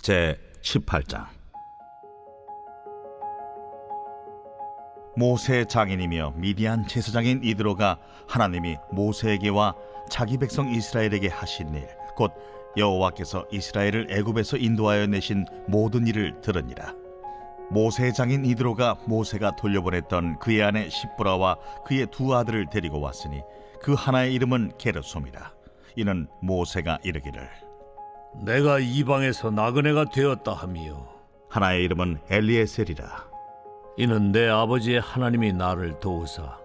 제 18장. 모세의 장인이며 미디안 제사장인 이드로가 하나님이 모세에게와 자기 백성 이스라엘에게 하신 일, 곧 여호와께서 이스라엘을 애굽에서 인도하여 내신 모든 일을 들으니라. 모세의 장인 이드로가 모세가 돌려보냈던 그의 아내 십브라와 그의 두 아들을 데리고 왔으니 그 하나의 이름은 게르솜이라. 이는 모세가 이르기를, 내가 이방에서 나그네가 되었다 하미요, 하나의 이름은 엘리에셀이라. 이는 내 아버지의 하나님이 나를 도우사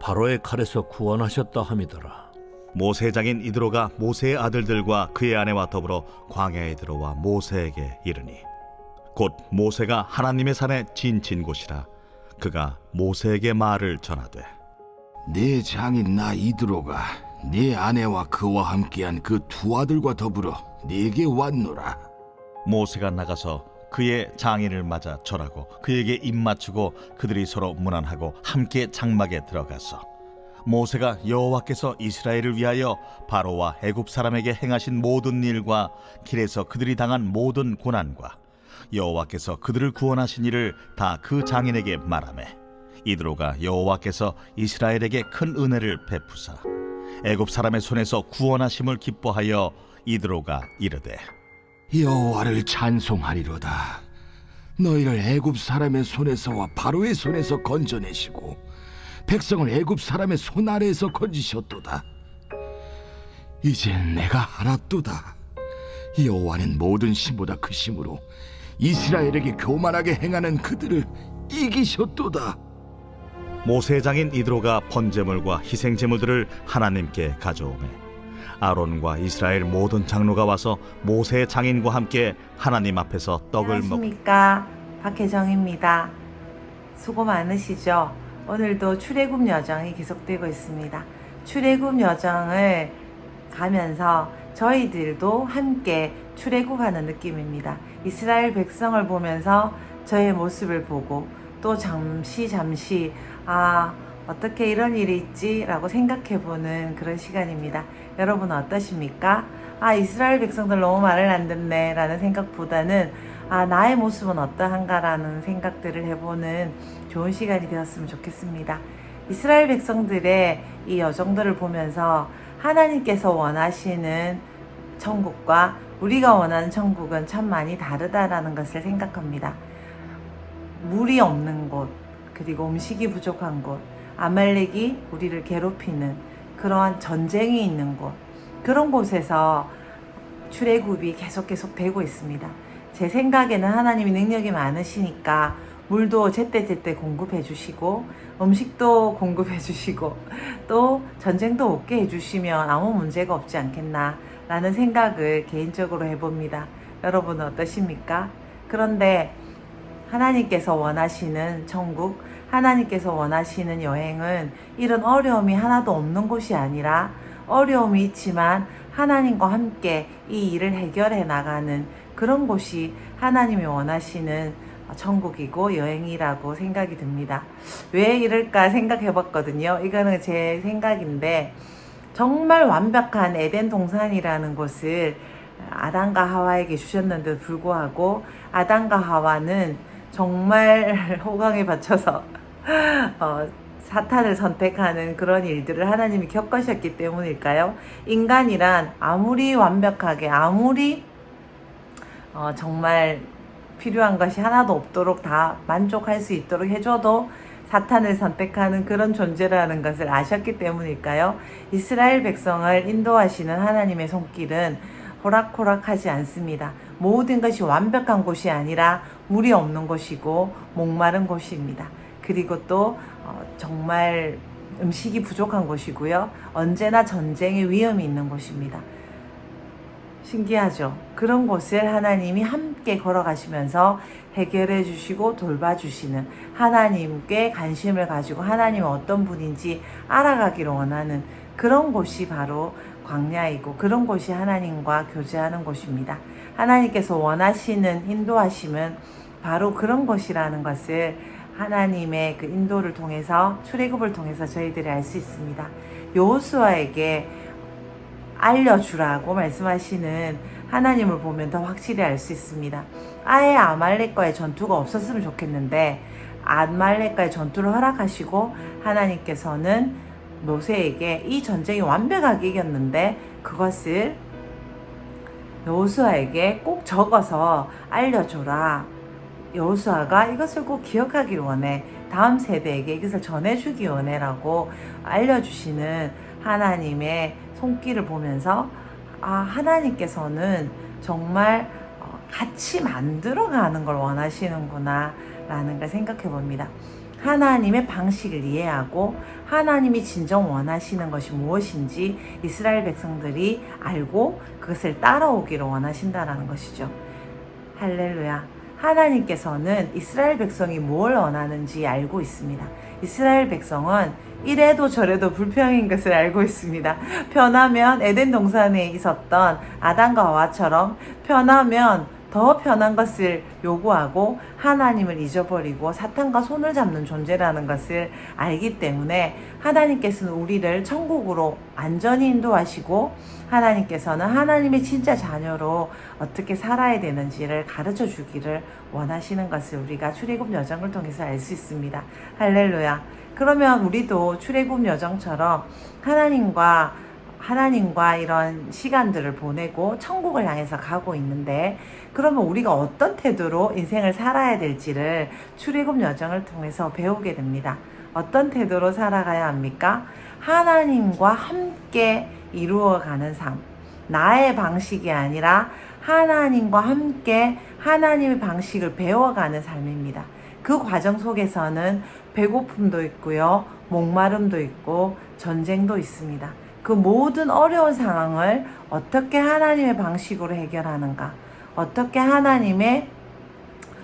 바로의 칼에서 구원하셨다 함이더라. 모세의 장인 이드로가 모세의 아들들과 그의 아내와 더불어 광야에 들어와 모세에게 이르니, 곧 모세가 하나님의 산에 진친 곳이라. 그가 모세에게 말을 전하되, 내 장인 나 이드로가 네 아내와 그와 함께한 그 두 아들과 더불어 네게 왔노라. 모세가 나가서 그의 장인을 맞아 절하고 그에게 입맞추고 그들이 서로 문안하고 함께 장막에 들어가서 모세가 여호와께서 이스라엘을 위하여 바로와 애굽 사람에게 행하신 모든 일과 길에서 그들이 당한 모든 고난과 여호와께서 그들을 구원하신 일을 다 그 장인에게 말하매, 이드로가 여호와께서 이스라엘에게 큰 은혜를 베푸사 애굽 사람의 손에서 구원하심을 기뻐하여 이드로가 이르되, 여호와를 찬송하리로다. 너희를 애굽 사람의 손에서와 바로의 손에서 건져내시고 백성을 애굽 사람의 손 아래에서 건지셨도다. 이젠 내가 알았도다. 여호와는 모든 신보다 크심으로 이스라엘에게 교만하게 행하는 그들을 이기셨도다. 모세의 장인 이드로가 번제물과 희생제물들을 하나님께 가져오매 아론과 이스라엘 모든 장로가 와서 모세의 장인과 함께 하나님 앞에서 떡을 먹고. 안녕하십니까, 박혜정입니다. 수고 많으시죠? 오늘도 출애굽 여정이 계속되고 있습니다. 출애굽 여정을 가면서 저희들도 함께 출애굽하는 느낌입니다. 이스라엘 백성을 보면서 저의 모습을 보고 또 잠시 어떻게 이런 일이 있지? 라고 생각해보는 그런 시간입니다. 여러분은 어떠십니까? 이스라엘 백성들 너무 말을 안 듣네 라는 생각보다는 나의 모습은 어떠한가 라는 생각들을 해보는 좋은 시간이 되었으면 좋겠습니다. 이스라엘 백성들의 이 여정들을 보면서 하나님께서 원하시는 천국과 우리가 원하는 천국은 참 많이 다르다라는 것을 생각합니다. 물이 없는 곳, 그리고 음식이 부족한 곳, 아말렉이 우리를 괴롭히는 그러한 전쟁이 있는 곳, 그런 곳에서 출애굽이 계속 되고 있습니다. 제 생각에는 하나님이 능력이 많으시니까 물도 제때제때 공급해 주시고 음식도 공급해 주시고 또 전쟁도 없게 해주시면 아무 문제가 없지 않겠나 라는 생각을 개인적으로 해봅니다. 여러분은 어떠십니까? 그런데 하나님께서 원하시는 천국, 하나님께서 원하시는 여행은 이런 어려움이 하나도 없는 곳이 아니라 어려움이 있지만 하나님과 함께 이 일을 해결해 나가는 그런 곳이 하나님이 원하시는 천국이고 여행이라고 생각이 듭니다. 왜 이럴까 생각해 봤거든요. 이거는 제 생각인데, 정말 완벽한 에덴 동산이라는 곳을 아담과 하와에게 주셨는데도 불구하고 아담과 하와는 정말 호강에 받쳐서 사탄을 선택하는 그런 일들을 하나님이 겪으셨기 때문일까요? 인간이란 아무리 완벽하게, 아무리 정말 필요한 것이 하나도 없도록 다 만족할 수 있도록 해줘도 사탄을 선택하는 그런 존재라는 것을 아셨기 때문일까요? 이스라엘 백성을 인도하시는 하나님의 손길은 호락호락하지 않습니다. 모든 것이 완벽한 곳이 아니라 물이 없는 곳이고 목마른 곳입니다. 그리고 또 정말 음식이 부족한 곳이고요. 언제나 전쟁의 위험이 있는 곳입니다. 신기하죠? 그런 곳을 하나님이 함께 걸어가시면서 해결해 주시고 돌봐주시는, 하나님께 관심을 가지고 하나님은 어떤 분인지 알아가기를 원하는 그런 곳이 바로 광야이고, 그런 곳이 하나님과 교제하는 곳입니다. 하나님께서 원하시는 인도하심은 바로 그런 곳이라는 것을 하나님의 그 인도를 통해서, 출애굽을 통해서 저희들이 알 수 있습니다. 여호수아에게 알려주라고 말씀하시는 하나님을 보면 더 확실히 알 수 있습니다. 아예 아말렉과의 전투가 없었으면 좋겠는데 아말렉과의 전투를 허락하시고 하나님께서는 모세에게 이 전쟁이 완벽하게 이겼는데 그것을 여호수아에게 꼭 적어서 알려줘라. 여호수아가 이것을 꼭 기억하기를 원해. 다음 세대에게 이것을 전해주기 원해라고 알려주시는 하나님의 손길을 보면서 하나님께서는 정말 같이 만들어가는 걸 원하시는구나 라는 걸 생각해 봅니다. 하나님의 방식을 이해하고 하나님이 진정 원하시는 것이 무엇인지 이스라엘 백성들이 알고 그것을 따라오기를 원하신다라는 것이죠. 할렐루야. 하나님께서는 이스라엘 백성이 뭘 원하는지 알고 있습니다. 이스라엘 백성은 이래도 저래도 불평인 것을 알고 있습니다. 편하면 에덴 동산에 있었던 아담과 하와처럼 편하면 더 편한 것을 요구하고 하나님을 잊어버리고 사탄과 손을 잡는 존재라는 것을 알기 때문에 하나님께서는 우리를 천국으로 안전히 인도하시고 하나님께서는 하나님의 진짜 자녀로 어떻게 살아야 되는지를 가르쳐 주기를 원하시는 것을 우리가 출애굽 여정을 통해서 알 수 있습니다. 할렐루야. 그러면 우리도 출애굽 여정처럼 하나님과 이런 시간들을 보내고 천국을 향해서 가고 있는데 그러면 우리가 어떤 태도로 인생을 살아야 될지를 출애굽 여정을 통해서 배우게 됩니다. 어떤 태도로 살아가야 합니까? 하나님과 함께 이루어가는 삶. 나의 방식이 아니라 하나님과 함께 하나님의 방식을 배워가는 삶입니다. 그 과정 속에서는 배고픔도 있고요, 목마름도 있고 전쟁도 있습니다. 그 모든 어려운 상황을 어떻게 하나님의 방식으로 해결하는가, 어떻게 하나님의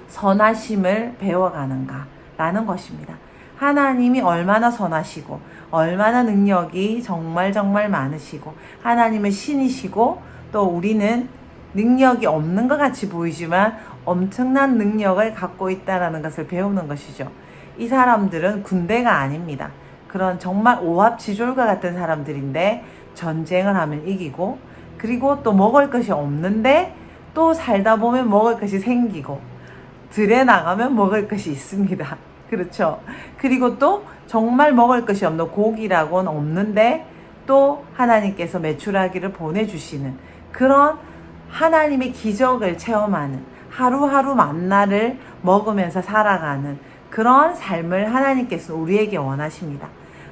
선하심을 배워가는가 라는 것입니다. 하나님이 얼마나 선하시고 얼마나 능력이 정말 많으시고 하나님은 신이시고 또 우리는 능력이 없는 것 같이 보이지만 엄청난 능력을 갖고 있다는 것을 배우는 것이죠. 이 사람들은 군대가 아닙니다. 그런 정말 오합지졸과 같은 사람들인데 전쟁을 하면 이기고 그리고 또 먹을 것이 없는데 또 살다 보면 먹을 것이 생기고 들에 나가면 먹을 것이 있습니다. 그렇죠. 그리고 또 정말 먹을 것이 없는 고기라고는 없는데 또 하나님께서 메추라기를 보내주시는 그런 하나님의 기적을 체험하는 하루하루 만나를 먹으면서 살아가는 그런 삶을 하나님께서 우리에게 원하십니다.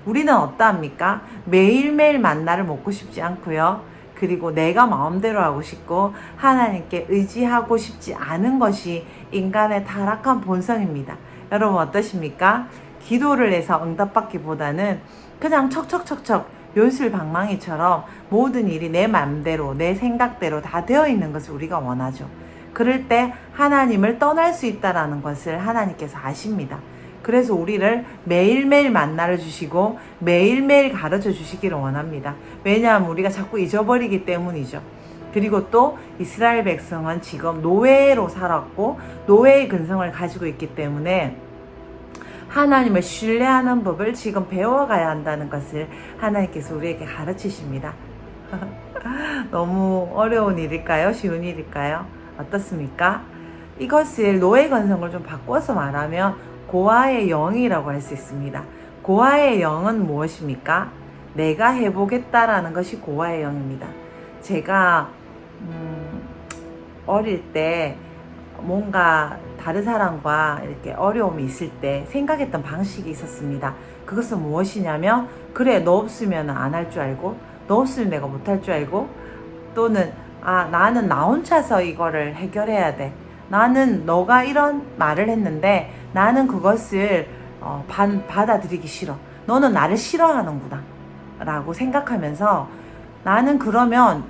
우리는 어떠합니까? 매일매일 만나를 먹고 싶지 않고요. 그리고 내가 마음대로 하고 싶고 하나님께 의지하고 싶지 않은 것이 인간의 타락한 본성입니다. 여러분 어떠십니까? 기도를 해서 응답받기보다는 그냥 척척척척 요술방망이처럼 모든 일이 내 맘대로 내 생각대로 다 되어 있는 것을 우리가 원하죠. 그럴 때 하나님을 떠날 수 있다는 것을 하나님께서 아십니다. 그래서 우리를 매일매일 만나를 주시고 매일매일 가르쳐 주시기를 원합니다. 왜냐하면 우리가 자꾸 잊어버리기 때문이죠. 그리고 또 이스라엘 백성은 지금 노예로 살았고 노예의 근성을 가지고 있기 때문에 하나님을 신뢰하는 법을 지금 배워가야 한다는 것을 하나님께서 우리에게 가르치십니다. 너무 어려운 일일까요? 쉬운 일일까요? 어떻습니까? 이것을 노예 근성을 좀 바꿔서 말하면 고아의 영이라고 할 수 있습니다. 고아의 영은 무엇입니까? 내가 해보겠다라는 것이 고아의 영입니다. 제가 어릴 때 뭔가 다른 사람과 이렇게 어려움이 있을 때 생각했던 방식이 있었습니다. 그것은 무엇이냐면 그래 너 없으면 안 할 줄 알고 너 없으면 내가 못할 줄 알고 또는 나는 나 혼자서 이거를 해결해야 돼. 나는 너가 이런 말을 했는데 나는 그것을 받아들이기 싫어. 너는 나를 싫어하는구나 라고 생각하면서 나는 그러면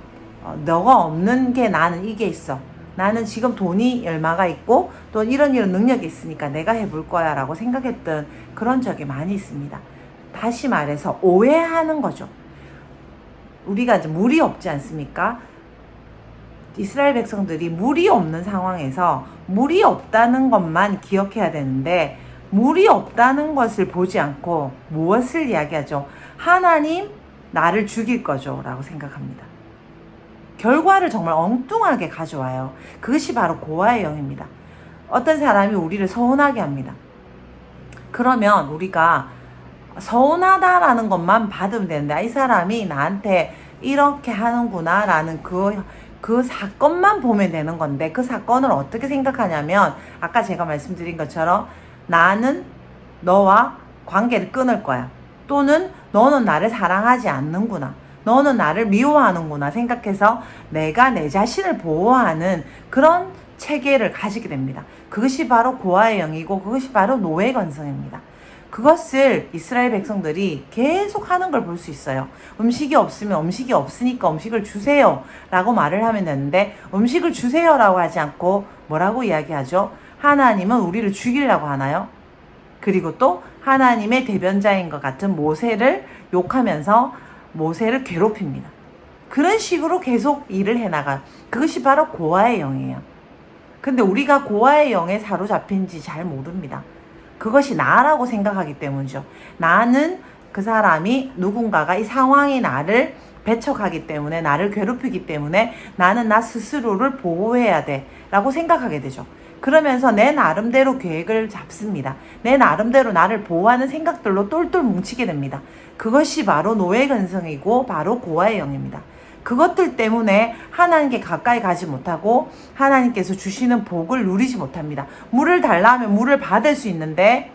너가 없는 게 나는 이게 있어. 나는 지금 돈이 얼마가 있고 또 이런 능력이 있으니까 내가 해볼 거야 라고 생각했던 그런 적이 많이 있습니다. 다시 말해서 오해하는 거죠. 우리가 이제 물이 없지 않습니까? 이스라엘 백성들이 물이 없는 상황에서 물이 없다는 것만 기억해야 되는데 물이 없다는 것을 보지 않고 무엇을 이야기하죠? 하나님 나를 죽일 거죠 라고 생각합니다. 결과를 정말 엉뚱하게 가져와요. 그것이 바로 고아의 영입니다. 어떤 사람이 우리를 서운하게 합니다. 그러면 우리가 서운하다라는 것만 받으면 되는데, 이 사람이 나한테 이렇게 하는구나 라는 그 사건만 보면 되는 건데, 그 사건을 어떻게 생각하냐면, 아까 제가 말씀드린 것처럼 나는 너와 관계를 끊을 거야, 또는 너는 나를 사랑하지 않는구나, 너는 나를 미워하는구나 생각해서 내가 내 자신을 보호하는 그런 체계를 가지게 됩니다. 그것이 바로 고아의 영이고, 그것이 바로 노예 건성입니다. 그것을 이스라엘 백성들이 계속 하는 걸 볼 수 있어요. 음식이 없으면 음식이 없으니까 음식을 주세요 라고 말을 하면 되는데, 음식을 주세요 라고 하지 않고 뭐라고 이야기하죠? 하나님은 우리를 죽이려고 하나요? 그리고 또 하나님의 대변자인 것 같은 모세를 욕하면서 모세를 괴롭힙니다. 그런 식으로 계속 일을 해나가요. 그것이 바로 고아의 영이에요. 근데 우리가 고아의 영에 사로잡힌지 잘 모릅니다. 그것이 나라고 생각하기 때문이죠. 나는, 그 사람이, 누군가가 이 상황이 나를 배척하기 때문에, 나를 괴롭히기 때문에 나는 나 스스로를 보호해야 돼 라고 생각하게 되죠. 그러면서 내 나름대로 계획을 잡습니다. 내 나름대로 나를 보호하는 생각들로 똘똘 뭉치게 됩니다. 그것이 바로 노예 근성이고 바로 고아의 영입니다. 그것들 때문에 하나님께 가까이 가지 못하고 하나님께서 주시는 복을 누리지 못합니다. 물을 달라 하면 물을 받을 수 있는데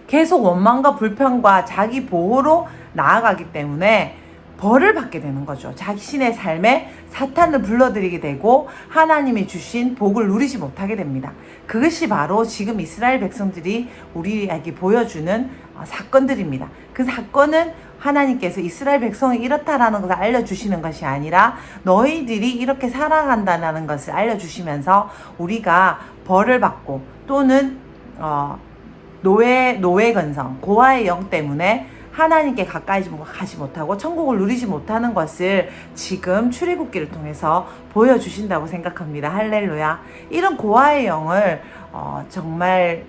계속 원망과 불평과 자기 보호로 나아가기 때문에 벌을 받게 되는 거죠. 자신의 삶에 사탄을 불러들이게 되고 하나님이 주신 복을 누리지 못하게 됩니다. 그것이 바로 지금 이스라엘 백성들이 우리에게 보여주는 사건들입니다. 그 사건은 하나님께서 이스라엘 백성이 이렇다라는 것을 알려주시는 것이 아니라 너희들이 이렇게 살아간다는 것을 알려주시면서 우리가 벌을 받고, 또는 노예 근성, 고아의 영 때문에 하나님께 가까이 가지 못하고 천국을 누리지 못하는 것을 지금 출애굽기를 통해서 보여주신다고 생각합니다. 할렐루야. 이런 고아의 영을 정말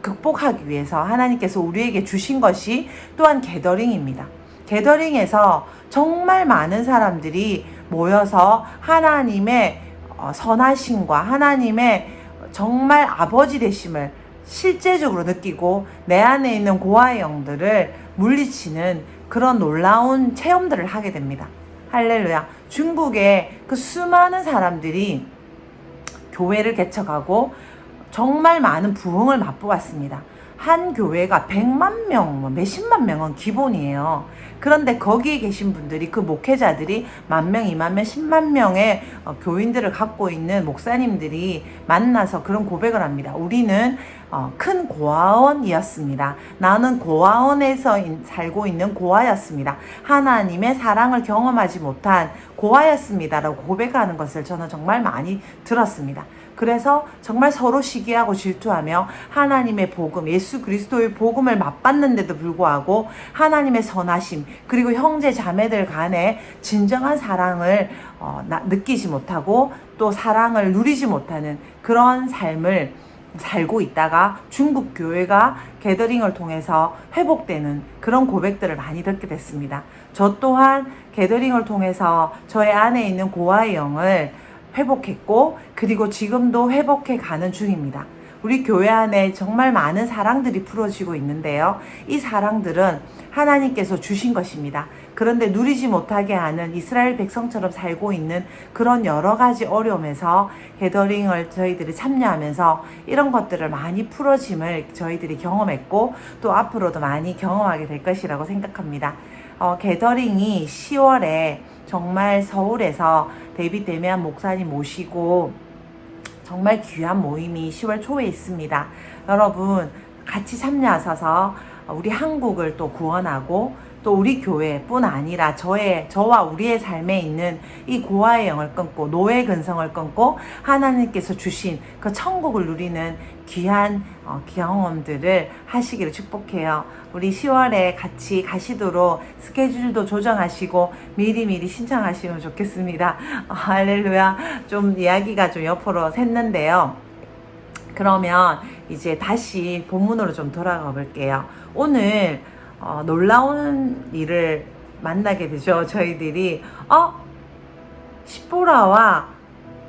극복하기 위해서 하나님께서 우리에게 주신 것이 또한 게더링입니다. 게더링에서 정말 많은 사람들이 모여서 하나님의 선하심과 하나님의 정말 아버지 되심을 실제적으로 느끼고 내 안에 있는 고아의 영들을 물리치는 그런 놀라운 체험들을 하게 됩니다. 할렐루야. 중국의 그 수많은 사람들이 교회를 개척하고 정말 많은 부흥을 맛보았습니다. 한 교회가 100만 명, 몇십만 명은 기본이에요. 그런데 거기에 계신 분들이, 그 목회자들이 10,000명, 20,000명, 10만 명의 교인들을 갖고 있는 목사님들이 만나서 그런 고백을 합니다. 우리는 큰 고아원이었습니다. 나는 고아원에서 살고 있는 고아였습니다. 하나님의 사랑을 경험하지 못한 고아였습니다 라고 고백하는 것을 저는 정말 많이 들었습니다. 그래서 정말 서로 시기하고 질투하며 하나님의 복음, 예수 그리스도의 복음을 맛봤는데도 불구하고 하나님의 선하심, 그리고 형제 자매들 간의 진정한 사랑을 느끼지 못하고 또 사랑을 누리지 못하는 그런 삶을 살고 있다가 중국 교회가 게더링을 통해서 회복되는 그런 고백들을 많이 듣게 됐습니다. 저 또한 게더링을 통해서 저의 안에 있는 고아의 영을 회복했고, 그리고 지금도 회복해 가는 중입니다. 우리 교회 안에 정말 많은 사랑들이 풀어지고 있는데요. 이 사랑들은 하나님께서 주신 것입니다. 그런데 누리지 못하게 하는 이스라엘 백성처럼 살고 있는 그런 여러 가지 어려움에서 게더링을 저희들이 참여하면서 이런 것들을 많이 풀어짐을 저희들이 경험했고, 또 앞으로도 많이 경험하게 될 것이라고 생각합니다. 게더링이 10월에 정말 서울에서 데이빗 데미안 목사님 모시고 정말 귀한 모임이 10월 초에 있습니다. 여러분 같이 참여하셔서 우리 한국을 또 구원하고, 또 우리 교회뿐 아니라 저와 우리의 삶에 있는 이 고아의 영을 끊고 노예 근성을 끊고 하나님께서 주신 그 천국을 누리는 귀한 경험들을 하시기를 축복해요. 우리 10월에 같이 가시도록 스케줄도 조정하시고 미리미리 신청하시면 좋겠습니다. 할렐루야. 좀 이야기가 좀 옆으로 샜는데요. 그러면 이제 다시 본문으로 좀 돌아가 볼게요. 오늘 놀라운 일을 만나게 되죠. 저희들이 십보라와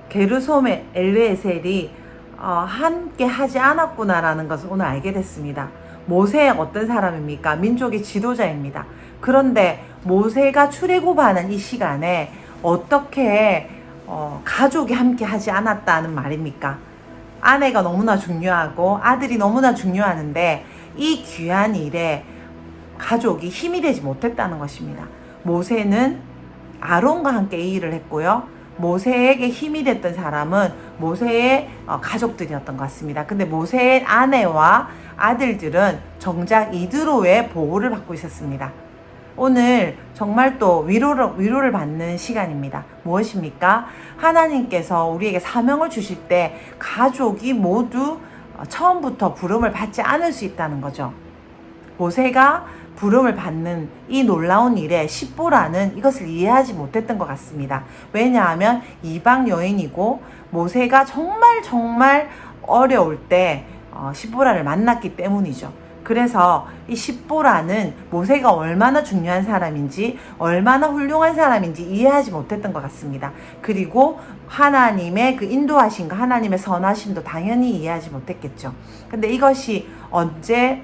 게르솜의 엘르에셀이 함께 하지 않았구나라는 것을 오늘 알게 됐습니다. 모세 어떤 사람입니까? 민족의 지도자입니다. 그런데 모세가 출애굽하는 이 시간에 어떻게 가족이 함께 하지 않았다는 말입니까? 아내가 너무나 중요하고 아들이 너무나 중요하는데 이 귀한 일에 가족이 힘이 되지 못했다는 것입니다. 모세는 아론과 함께 이 일을 했고요. 모세에게 힘이 됐던 사람은 모세의 가족들이었던 것 같습니다. 근데 모세의 아내와 아들들은 정작 이드로의 보호를 받고 있었습니다. 오늘 정말 또 위로를 받는 시간입니다. 무엇입니까? 하나님께서 우리에게 사명을 주실 때 가족이 모두 처음부터 부름을 받지 않을 수 있다는 거죠. 모세가 부름을 받는 이 놀라운 일에 십보라는 이것을 이해하지 못했던 것 같습니다. 왜냐하면 이방 여인이고 모세가 정말 어려울 때 십보라를 만났기 때문이죠. 그래서 이 십보라는 모세가 얼마나 중요한 사람인지 얼마나 훌륭한 사람인지 이해하지 못했던 것 같습니다. 그리고 하나님의 그 인도하심과 하나님의 선하심도 당연히 이해하지 못했겠죠. 근데 이것이 언제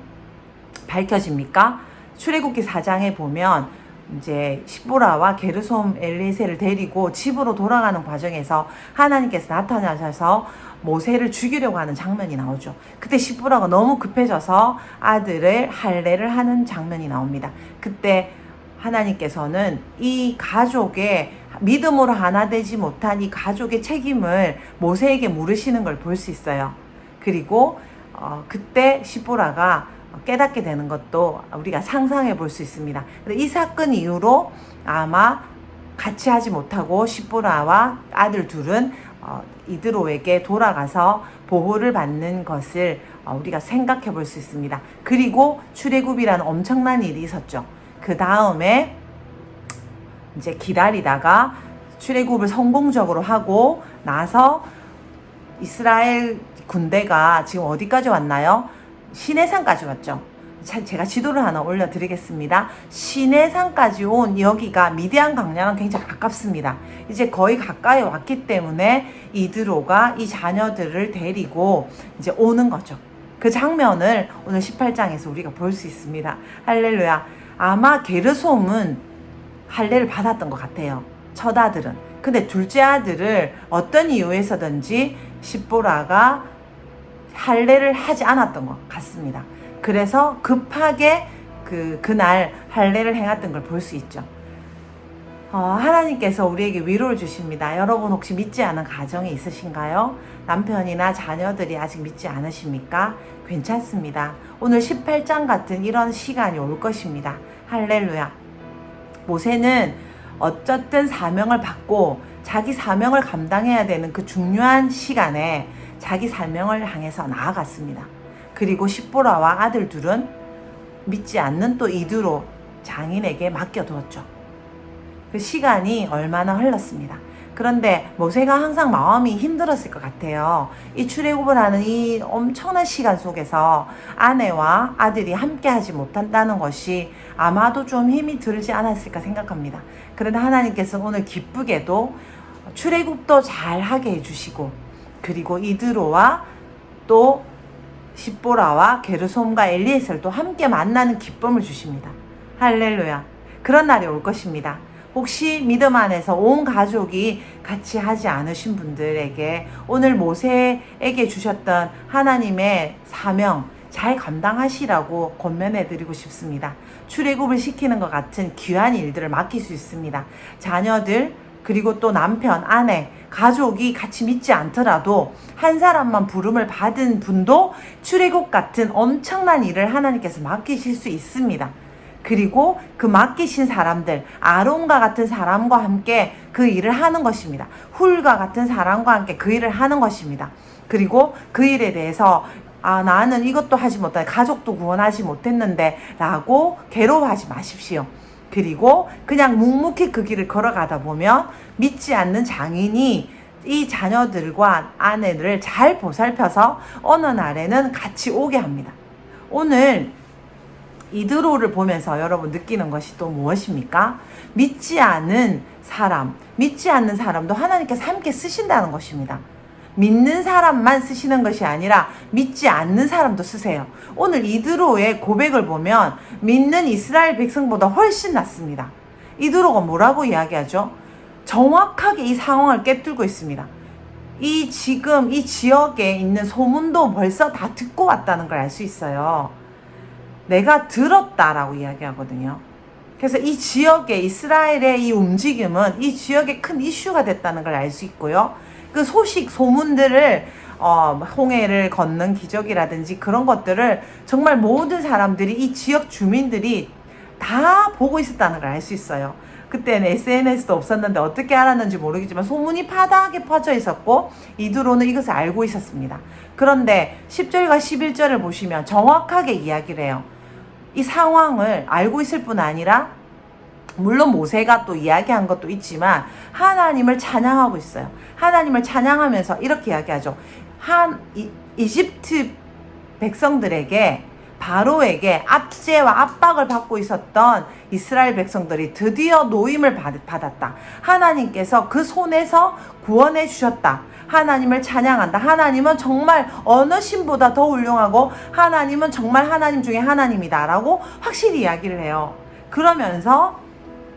밝혀집니까? 출애굽기 4장에 보면 이제 십보라와 게르솜 엘리에셀을 데리고 집으로 돌아가는 과정에서 하나님께서 나타나셔서 모세를 죽이려고 하는 장면이 나오죠. 그때 십보라가 너무 급해져서 아들을 할례를 하는 장면이 나옵니다. 그때 하나님께서는 이 가족의 믿음으로 하나 되지 못한 이 가족의 책임을 모세에게 물으시는 걸 볼 수 있어요. 그리고 그때 십보라가 깨닫게 되는 것도 우리가 상상해 볼 수 있습니다. 이 사건 이후로 아마 같이 하지 못하고 십보라와 아들 둘은 이드로에게 돌아가서 보호를 받는 것을 우리가 생각해 볼 수 있습니다. 그리고 출애굽이라는 엄청난 일이 있었죠. 그 다음에 이제 기다리다가 출애굽을 성공적으로 하고 나서 이스라엘 군대가 지금 어디까지 왔나요? 시내산까지 왔죠. 제가 지도를 하나 올려드리겠습니다. 시내산까지 온 여기가 미디안 강량은 굉장히 가깝습니다. 이제 거의 가까이 왔기 때문에 이드로가 이 자녀들을 데리고 이제 오는 거죠. 그 장면을 오늘 18장에서 우리가 볼 수 있습니다. 할렐루야. 아마 게르솜은 할례를 받았던 것 같아요. 첫 아들은. 근데 둘째 아들을 어떤 이유에서든지 십보라가 할례를 하지 않았던 것 같습니다. 그래서 급하게 그날 할례를 행했던 걸 볼 수 있죠. 하나님께서 우리에게 위로를 주십니다. 여러분 혹시 믿지 않은 가정이 있으신가요? 남편이나 자녀들이 아직 믿지 않으십니까? 괜찮습니다. 오늘 18장 같은 이런 시간이 올 것입니다. 할렐루야. 모세는 어쨌든 사명을 받고 자기 사명을 감당해야 되는 그 중요한 시간에 자기 사명을 향해서 나아갔습니다. 그리고 십보라와 아들 둘은 믿지 않는 또 이드로 장인에게 맡겨두었죠. 그 시간이 얼마나 흘렀습니다. 그런데 모세가 항상 마음이 힘들었을 것 같아요. 이 출애굽을 하는 이 엄청난 시간 속에서 아내와 아들이 함께 하지 못한다는 것이 아마도 좀 힘이 들지 않았을까 생각합니다. 그런데 하나님께서 오늘 기쁘게도 출애굽도 잘 하게 해주시고 그리고 이드로와 또 십보라와 게르솜과 엘리에셀도 함께 만나는 기쁨을 주십니다. 할렐루야. 그런 날이 올 것입니다. 혹시 믿음 안에서 온 가족이 같이 하지 않으신 분들에게 오늘 모세에게 주셨던 하나님의 사명 잘 감당하시라고 권면해 드리고 싶습니다. 출애굽을 시키는 것 같은 귀한 일들을 맡길 수 있습니다. 자녀들 그리고 또 남편, 아내, 가족이 같이 믿지 않더라도 한 사람만 부름을 받은 분도 출애굽 같은 엄청난 일을 하나님께서 맡기실 수 있습니다. 그리고 그 맡기신 사람들, 아론과 같은 사람과 함께 그 일을 하는 것입니다. 훌과 같은 사람과 함께 그 일을 하는 것입니다. 그리고 그 일에 대해서 나는 이것도 하지 못해, 가족도 구원하지 못했는데 라고 괴로워하지 마십시오. 그리고 그냥 묵묵히 그 길을 걸어가다 보면 믿지 않는 장인이 이 자녀들과 아내를 잘 보살펴서 어느 날에는 같이 오게 합니다. 오늘 이드로를 보면서 여러분 느끼는 것이 또 무엇입니까? 믿지 않는 사람도 하나님께서 함께 쓰신다는 것입니다. 믿는 사람만 쓰시는 것이 아니라 믿지 않는 사람도 쓰세요. 오늘 이드로의 고백을 보면 믿는 이스라엘 백성보다 훨씬 낫습니다. 이드로가 뭐라고 이야기하죠? 정확하게 이 상황을 꿰뚫고 있습니다. 지금 이 지역에 있는 소문도 벌써 다 듣고 왔다는 걸 알 수 있어요. 내가 들었다라고 이야기하거든요. 그래서 이 지역의 이스라엘의 이 움직임은 이 지역의 큰 이슈가 됐다는 걸 알 수 있고요. 그 소문들을 홍해를 걷는 기적이라든지 그런 것들을 정말 모든 사람들이 이 지역 주민들이 다 보고 있었다는 걸 알 수 있어요. 그때는 SNS도 없었는데 어떻게 알았는지 모르겠지만 소문이 파다하게 퍼져 있었고 이드로는 이것을 알고 있었습니다. 그런데 10절과 11절을 보시면 정확하게 이야기를 해요. 이 상황을 알고 있을 뿐 아니라 물론 모세가 또 이야기한 것도 있지만 하나님을 찬양하고 있어요. 하나님을 찬양하면서 이렇게 이야기하죠. 이집트 백성들에게 바로에게 압제와 압박을 받고 있었던 이스라엘 백성들이 드디어 노임을 받았다. 하나님께서 그 손에서 구원해 주셨다. 하나님을 찬양한다. 하나님은 정말 어느 신보다 더 훌륭하고 하나님은 정말 하나님 중에 하나님이다 라고 확실히 이야기를 해요. 그러면서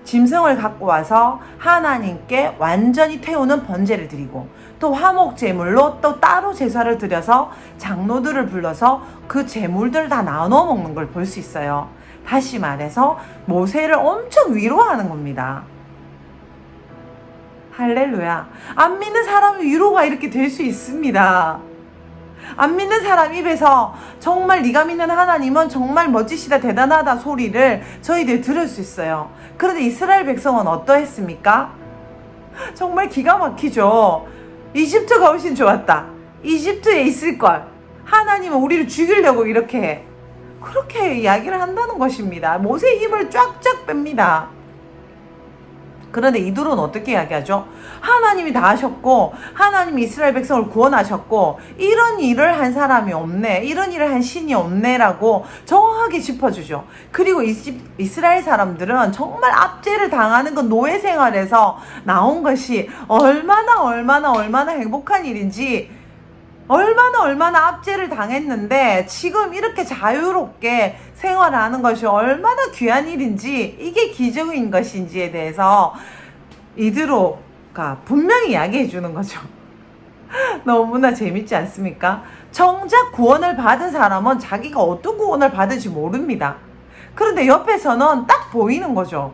짐승을 갖고 와서 하나님께 완전히 태우는 번제를 드리고 또 화목 제물로 또 따로 제사를 드려서 장로들을 불러서 그 제물들 다 나눠 먹는 걸 볼 수 있어요. 다시 말해서 모세를 엄청 위로하는 겁니다. 할렐루야. 안 믿는 사람이 위로가 이렇게 될 수 있습니다. 안 믿는 사람 입에서 정말 네가 믿는 하나님은 정말 멋지시다 대단하다 소리를 저희들 들을 수 있어요. 그런데 이스라엘 백성은 어떠했습니까? 정말 기가 막히죠. 이집트가 훨씬 좋았다. 이집트에 있을걸. 하나님은 우리를 죽이려고 이렇게 그렇게 이야기를 한다는 것입니다. 모세의 힘을 쫙쫙 뺍니다. 그런데 이들은 어떻게 이야기하죠? 하나님이 다 하셨고 하나님이 이스라엘 백성을 구원하셨고 이런 일을 한 사람이 없네, 이런 일을 한 신이 없네 라고 정확하게 짚어주죠. 그리고 이스라엘 사람들은 정말 압제를 당하는 그 노예 생활에서 나온 것이 얼마나 행복한 일인지, 얼마나 압제를 당했는데 지금 이렇게 자유롭게 생활을 하는 것이 얼마나 귀한 일인지, 이게 기적인 것인지에 대해서 이드로가 분명히 이야기해 주는 거죠. 너무나 재밌지 않습니까? 정작 구원을 받은 사람은 자기가 어떤 구원을 받은지 모릅니다. 그런데 옆에서는 딱 보이는 거죠.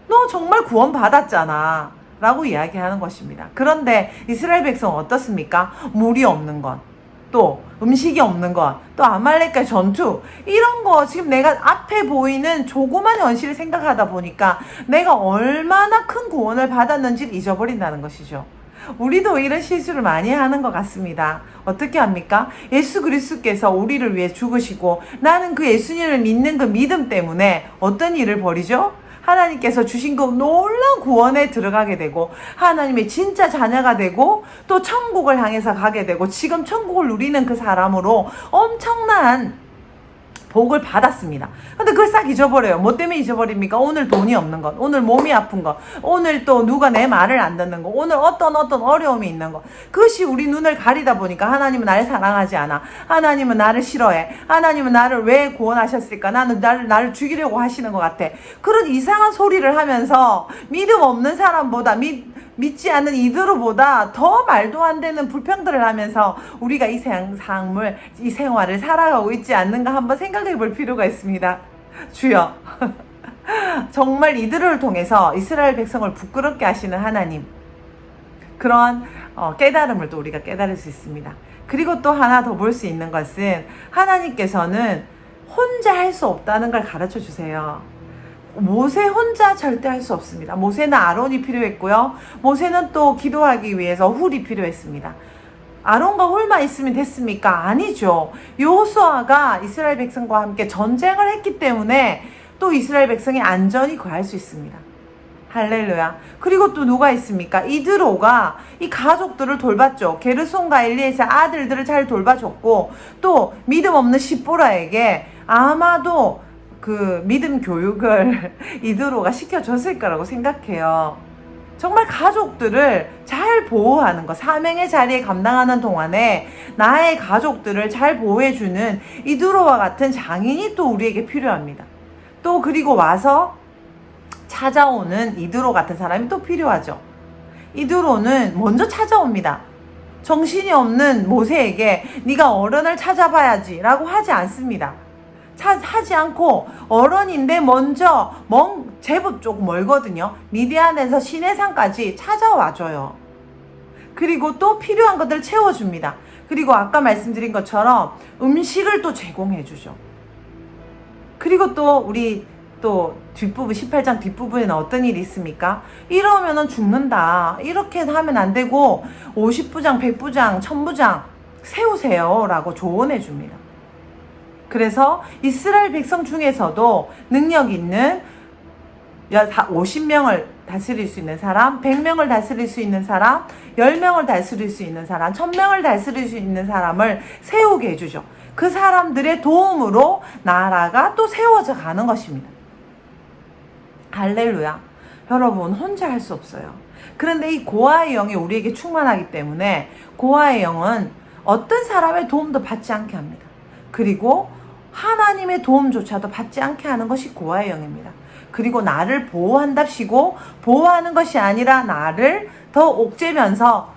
너 정말 구원 받았잖아 라고 이야기하는 것입니다. 그런데 이스라엘 백성은 어떻습니까? 물이 없는 것, 또 음식이 없는 것, 또 아말렉과의 전투, 이런 거 지금 내가 앞에 보이는 조그만 현실을 생각하다 보니까 내가 얼마나 큰 구원을 받았는지를 잊어버린다는 것이죠. 우리도 이런 실수를 많이 하는 것 같습니다. 어떻게 합니까? 예수 그리스도께서 우리를 위해 죽으시고 나는 그 예수님을 믿는 그 믿음 때문에 어떤 일을 벌이죠? 하나님께서 주신 그 놀라운 구원에 들어가게 되고 하나님의 진짜 자녀가 되고 또 천국을 향해서 가게 되고 지금 천국을 누리는 그 사람으로 엄청난 복을 받았습니다. 근데 그걸 싹 잊어버려요. 뭐 때문에 잊어버립니까? 오늘 돈이 없는 것, 오늘 몸이 아픈 것, 오늘 또 누가 내 말을 안 듣는 것, 오늘 어떤 어려움이 있는 것, 그것이 우리 눈을 가리다 보니까 하나님은 나를 사랑하지 않아, 하나님은 나를 싫어해, 하나님은 나를 왜 구원하셨을까, 나는 나를 죽이려고 하시는 것 같아, 그런 이상한 소리를 하면서 믿음 없는 사람보다 믿지 않는 이들보다 더 말도 안 되는 불평들을 하면서 우리가 이 생활을 살아가고 있지 않는가 한번 생각해 볼 필요가 있습니다. 주여, 정말 이들을 통해서 이스라엘 백성을 부끄럽게 하시는 하나님, 그런 깨달음을 또 우리가 깨달을 수 있습니다. 그리고 또 하나 더 볼 수 있는 것은 하나님께서는 혼자 할 수 없다는 걸 가르쳐 주세요. 모세 혼자 절대 할 수 없습니다. 모세는 아론이 필요했고요. 모세는 또 기도하기 위해서 훌이 필요했습니다. 아론과 훌만 있으면 됐습니까? 아니죠. 여호수아가 이스라엘 백성과 함께 전쟁을 했기 때문에 또 이스라엘 백성이 안전히 구할 수 있습니다. 할렐루야. 그리고 또 누가 있습니까? 이드로가 이 가족들을 돌봤죠. 게르손과 엘리에셀 아들들을 잘 돌봐줬고, 또 믿음 없는 십보라에게 아마도 그 믿음 교육을 이드로가 시켜줬을 거라고 생각해요. 정말 가족들을 잘 보호하는 것, 사명의 자리에 감당하는 동안에 나의 가족들을 잘 보호해주는 이드로와 같은 장인이 또 우리에게 필요합니다. 또 그리고 와서 찾아오는 이드로 같은 사람이 또 필요하죠. 이드로는 먼저 찾아옵니다. 정신이 없는 모세에게 네가 어른을 찾아봐야지 라고 하지 않습니다. 하지 않고 어른인데 먼저 제법 조금 멀거든요. 미디안에서 시내산까지 찾아와줘요. 그리고 또 필요한 것들을 채워줍니다. 그리고 아까 말씀드린 것처럼 음식을 또 제공해주죠. 그리고 또 우리 또 뒷부분 18장 뒷부분에는 어떤 일이 있습니까? 이러면은 죽는다. 이렇게 하면 안 되고 50부장, 100부장, 1000부장 세우세요 라고 조언해 줍니다. 그래서 이스라엘 백성 중에서도 능력 있는 50명을 다스릴 수 있는 사람, 100명을 다스릴 수 있는 사람, 10명을 다스릴 수 있는 사람, 1000명을 다스릴 수 있는 사람을 세우게 해주죠. 그 사람들의 도움으로 나라가 또 세워져 가는 것입니다. 할렐루야. 여러분, 혼자 할 수 없어요. 그런데 이 고아의 영이 우리에게 충만하기 때문에 고아의 영은 어떤 사람의 도움도 받지 않게 합니다. 그리고 하나님의 도움조차도 받지 않게 하는 것이 고아의 영입니다. 그리고 나를 보호한답시고 보호하는 것이 아니라 나를 더 옥죄면서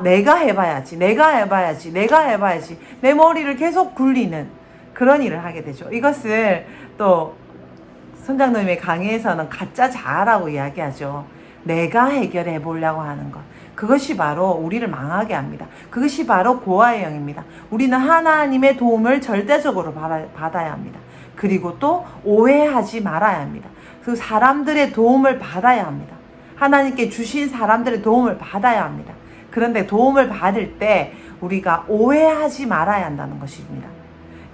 내가 해봐야지 내 머리를 계속 굴리는 그런 일을 하게 되죠. 이것을 또 선장님의 강의에서는 가짜 자아라고 이야기하죠. 내가 해결해 보려고 하는 것. 그것이 바로 우리를 망하게 합니다. 그것이 바로 고아의 영입니다. 우리는 하나님의 도움을 절대적으로 받아야 합니다. 그리고 또 오해하지 말아야 합니다. 그 사람들의 도움을 받아야 합니다. 하나님께 주신 사람들의 도움을 받아야 합니다. 그런데 도움을 받을 때 우리가 오해하지 말아야 한다는 것입니다.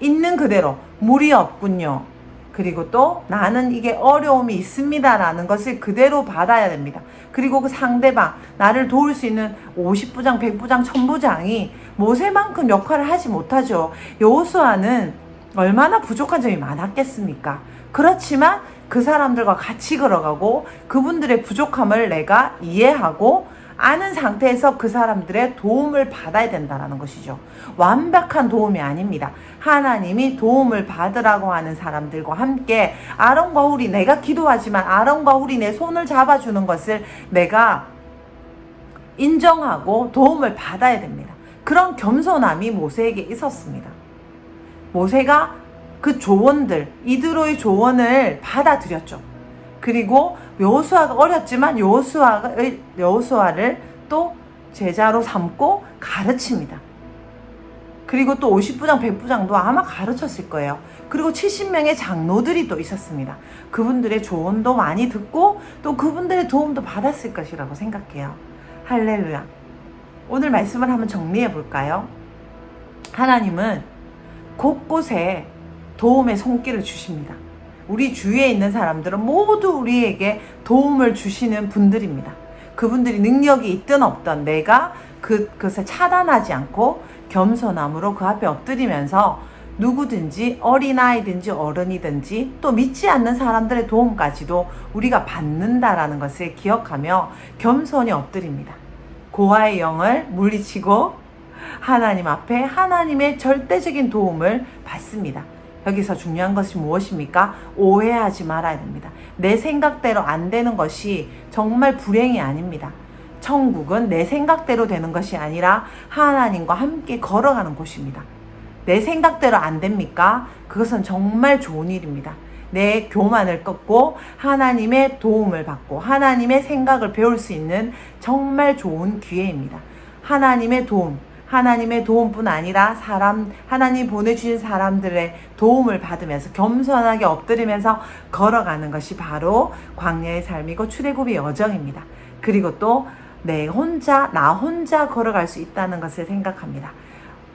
있는 그대로 무리 없군요. 그리고 또 나는 이게 어려움이 있습니다 라는 것을 그대로 받아야 됩니다. 그리고 그 상대방, 나를 도울 수 있는 50부장, 100부장, 1000부장이 모세만큼 역할을 하지 못하죠. 여호수아는 얼마나 부족한 점이 많았겠습니까? 그렇지만 그 사람들과 같이 걸어가고 그분들의 부족함을 내가 이해하고 아는 상태에서 그 사람들의 도움을 받아야 된다는 것이죠. 완벽한 도움이 아닙니다. 하나님이 도움을 받으라고 하는 사람들과 함께 아론과 훌이, 내가 기도하지만 아론과 훌이 내 손을 잡아주는 것을 내가 인정하고 도움을 받아야 됩니다. 그런 겸손함이 모세에게 있었습니다. 모세가 그 조언들, 이드로의 조언을 받아들였죠. 그리고 여호수아가 어렸지만 여호수아를 또 제자로 삼고 가르칩니다. 그리고 또 50부장, 100부장도 아마 가르쳤을 거예요. 그리고 70명의 장로들이 또 있었습니다. 그분들의 조언도 많이 듣고 또 그분들의 도움도 받았을 것이라고 생각해요. 할렐루야. 오늘 말씀을 한번 정리해 볼까요? 하나님은 곳곳에 도움의 손길을 주십니다. 우리 주위에 있는 사람들은 모두 우리에게 도움을 주시는 분들입니다. 그분들이 능력이 있든 없든 내가 그것을 차단하지 않고 겸손함으로 그 앞에 엎드리면서 누구든지 어린아이든지 어른이든지 또 믿지 않는 사람들의 도움까지도 우리가 받는다라는 것을 기억하며 겸손히 엎드립니다. 고아의 영을 물리치고 하나님 앞에 하나님의 절대적인 도움을 받습니다. 여기서 중요한 것이 무엇입니까? 오해하지 말아야 됩니다. 내 생각대로 안 되는 것이 정말 불행이 아닙니다. 천국은 내 생각대로 되는 것이 아니라 하나님과 함께 걸어가는 곳입니다. 내 생각대로 안 됩니까? 그것은 정말 좋은 일입니다. 내 교만을 꺾고 하나님의 도움을 받고 하나님의 생각을 배울 수 있는 정말 좋은 기회입니다. 하나님의 도움뿐 아니라 하나님 보내주신 사람들의 도움을 받으면서 겸손하게 엎드리면서 걸어가는 것이 바로 광야의 삶이고 출애굽의 여정입니다. 그리고 또 나 혼자 걸어갈 수 있다는 것을 생각합니다.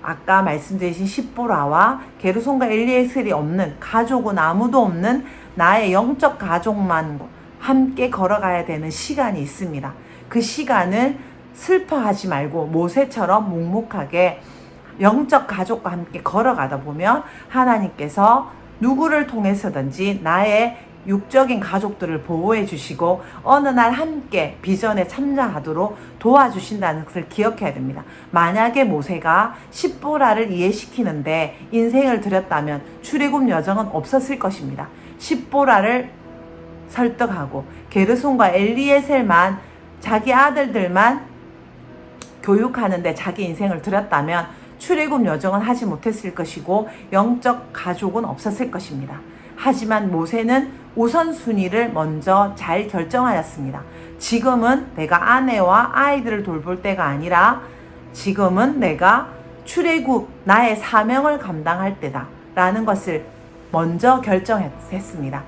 아까 말씀드린 십보라와 게르손과 엘리에셀이 없는, 가족은 아무도 없는 나의 영적 가족만 함께 걸어가야 되는 시간이 있습니다. 그 시간을 슬퍼하지 말고 모세처럼 묵묵하게 영적 가족과 함께 걸어가다 보면 하나님께서 누구를 통해서든지 나의 육적인 가족들을 보호해 주시고 어느 날 함께 비전에 참여하도록 도와주신다는 것을 기억해야 됩니다. 만약에 모세가 십보라를 이해시키는데 인생을 들였다면 출애굽 여정은 없었을 것입니다. 십보라를 설득하고 게르손과 엘리에셀만 자기 아들들만 교육하는데 자기 인생을 들였다면 출애굽 여정은 하지 못했을 것이고 영적 가족은 없었을 것입니다. 하지만 모세는 우선순위를 먼저 잘 결정하였습니다. 지금은 내가 아내와 아이들을 돌볼 때가 아니라 지금은 내가 출애굽 나의 사명을 감당할 때다 라는 것을 먼저 결정했습니다.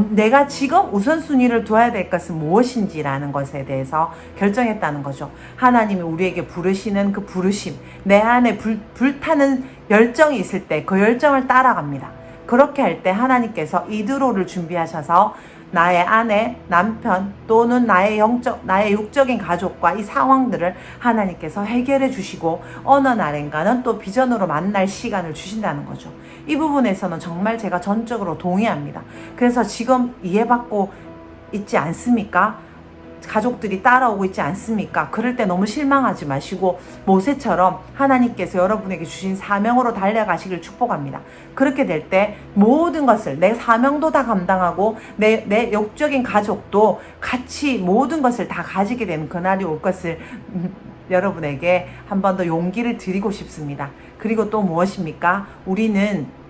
내가 지금 우선순위를 두어야 될 것은 무엇인지라는 것에 대해서 결정했다는 거죠. 하나님이 우리에게 부르시는 그 부르심, 내 안에 불타는 열정이 있을 때 그 열정을 따라갑니다. 그렇게 할 때 하나님께서 이드로를 준비하셔서 나의 아내, 남편 또는 나의 육적인 가족과 이 상황들을 하나님께서 해결해 주시고 어느 날인가는 또 비전으로 만날 시간을 주신다는 거죠. 이 부분에서는 정말 제가 전적으로 동의합니다. 그래서 지금 이해받고 있지 않습니까? 가족들이 따라오고 있지 않습니까? 그럴 때 너무 실망하지 마시고 모세처럼 하나님께서 여러분에게 주신 사명으로 달려가시길 축복합니다. 그렇게 될 때 모든 것을 내 사명도 다 감당하고 내 육적인 가족도 같이 모든 것을 다 가지게 되는 그날이 올 것을 여러분에게 한 번 더 용기를 드리고 싶습니다. 그리고 또 무엇입니까? 우리는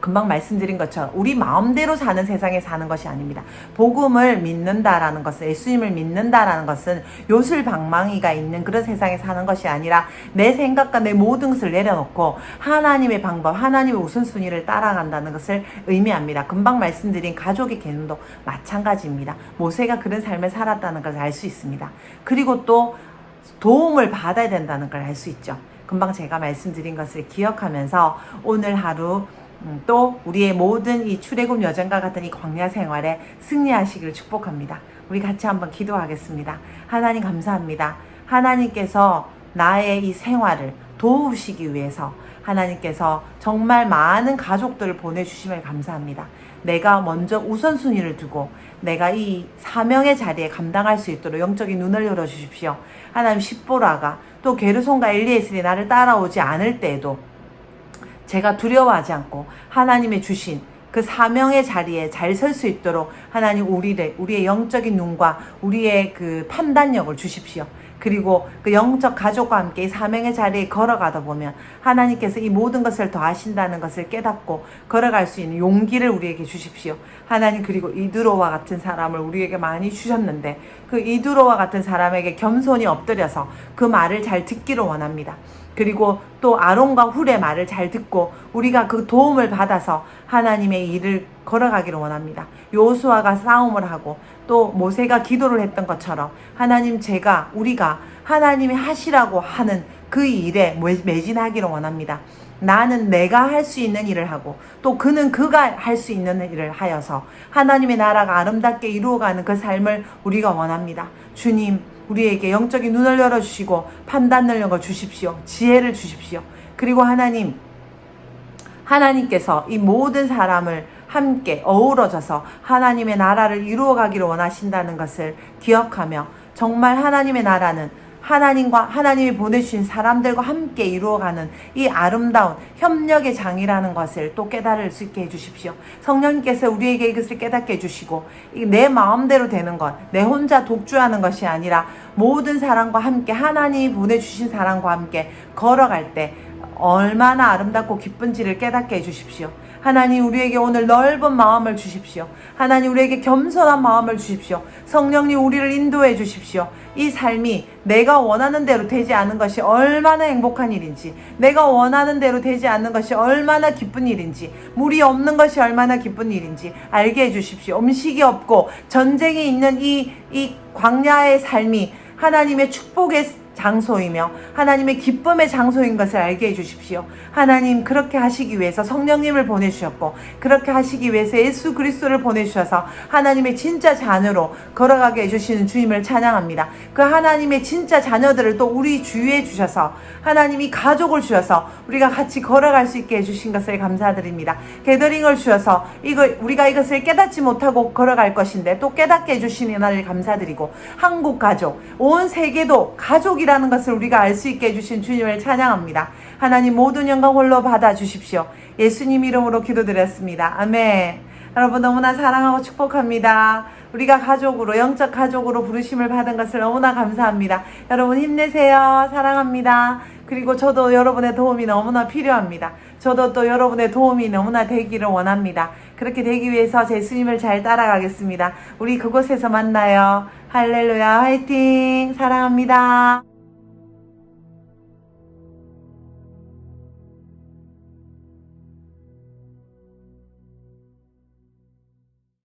금방 말씀드린 것처럼 우리 마음대로 사는 세상에 사는 것이 아닙니다. 복음을 믿는다라는 것은, 예수님을 믿는다라는 것은 요술방망이가 있는 그런 세상에 사는 것이 아니라 내 생각과 내 모든 것을 내려놓고 하나님의 방법, 하나님의 우선순위를 따라간다는 것을 의미합니다. 금방 말씀드린 가족의 개념도 마찬가지입니다. 모세가 그런 삶을 살았다는 걸 알 수 있습니다. 그리고 또 도움을 받아야 된다는 걸 알 수 있죠. 금방 제가 말씀드린 것을 기억하면서 오늘 하루 또 우리의 모든 이 출애굽 여정과 같은 이 광야 생활에 승리하시기를 축복합니다. 우리 같이 한번 기도하겠습니다. 하나님 감사합니다. 하나님께서 나의 이 생활을 도우시기 위해서 하나님께서 정말 많은 가족들을 보내주심을 감사합니다. 내가 먼저 우선순위를 두고 내가 이 사명의 자리에 감당할 수 있도록 영적인 눈을 열어주십시오. 하나님 십보라가 또 게르손과 엘리에셀이 나를 따라오지 않을 때에도 제가 두려워하지 않고 하나님의 주신 그 사명의 자리에 잘 설 수 있도록 하나님 우리의 영적인 눈과 우리의 그 판단력을 주십시오. 그리고 그 영적 가족과 함께 이 사명의 자리에 걸어가다 보면 하나님께서 이 모든 것을 더하신다는 것을 깨닫고 걸어갈 수 있는 용기를 우리에게 주십시오. 하나님, 그리고 이드로와 같은 사람을 우리에게 많이 주셨는데 그 이드로와 같은 사람에게 겸손히 엎드려서 그 말을 잘 듣기를 원합니다. 그리고 또 아론과 훌의 말을 잘 듣고 우리가 그 도움을 받아서 하나님의 일을 걸어가기를 원합니다. 여호수아가 싸움을 하고 또 모세가 기도를 했던 것처럼 하나님, 우리가 하나님이 하시라고 하는 그 일에 매진하기를 원합니다. 나는 내가 할 수 있는 일을 하고 또 그는 그가 할 수 있는 일을 하여서 하나님의 나라가 아름답게 이루어가는 그 삶을 우리가 원합니다. 주님, 우리에게 영적인 눈을 열어주시고 판단 능력을 주십시오. 지혜를 주십시오. 그리고 하나님께서 이 모든 사람을 함께 어우러져서 하나님의 나라를 이루어가기를 원하신다는 것을 기억하며 정말 하나님의 나라는 하나님이 보내주신 사람들과 함께 이루어가는 이 아름다운 협력의 장이라는 것을 또 깨달을 수 있게 해주십시오. 성령님께서 우리에게 이것을 깨닫게 해주시고 내 마음대로 되는 것, 내 혼자 독주하는 것이 아니라 모든 사람과 함께 하나님이 보내주신 사람과 함께 걸어갈 때 얼마나 아름답고 기쁜지를 깨닫게 해주십시오. 하나님, 우리에게 오늘 넓은 마음을 주십시오. 하나님, 우리에게 겸손한 마음을 주십시오. 성령님, 우리를 인도해 주십시오. 이 삶이 내가 원하는 대로 되지 않은 것이 얼마나 행복한 일인지, 내가 원하는 대로 되지 않는 것이 얼마나 기쁜 일인지, 물이 없는 것이 얼마나 기쁜 일인지 알게 해 주십시오. 음식이 없고 전쟁이 있는 이 광야의 삶이 하나님의 축복의 장소이며 하나님의 기쁨의 장소인 것을 알게 해주십시오. 하나님, 그렇게 하시기 위해서 성령님을 보내주셨고, 그렇게 하시기 위해서 예수 그리스도를 보내주셔서 하나님의 진짜 자녀로 걸어가게 해주시는 주님을 찬양합니다. 그 하나님의 진짜 자녀들을 또 우리 주위에 주셔서 하나님이 가족을 주셔서 우리가 같이 걸어갈 수 있게 해주신 것을 감사드립니다. 게더링을 주셔서 우리가 이것을 깨닫지 못하고 걸어갈 것인데 또 깨닫게 해주시는 하나님을 감사드리고, 한국 가족, 온 세계도 가족이라는 것을 우리가 알 수 있게 해주신 주님을 찬양합니다. 하나님, 모든 영광 홀로 받아주십시오. 예수님 이름으로 기도드렸습니다. 아멘. 여러분, 너무나 사랑하고 축복합니다. 우리가 가족으로, 영적 가족으로 부르심을 받은 것을 너무나 감사합니다. 여러분 힘내세요. 사랑합니다. 그리고 저도 여러분의 도움이 너무나 필요합니다. 저도 또 여러분의 도움이 너무나 되기를 원합니다. 그렇게 되기 위해서 예수님을 잘 따라가겠습니다. 우리 그곳에서 만나요. 할렐루야, 화이팅! 사랑합니다.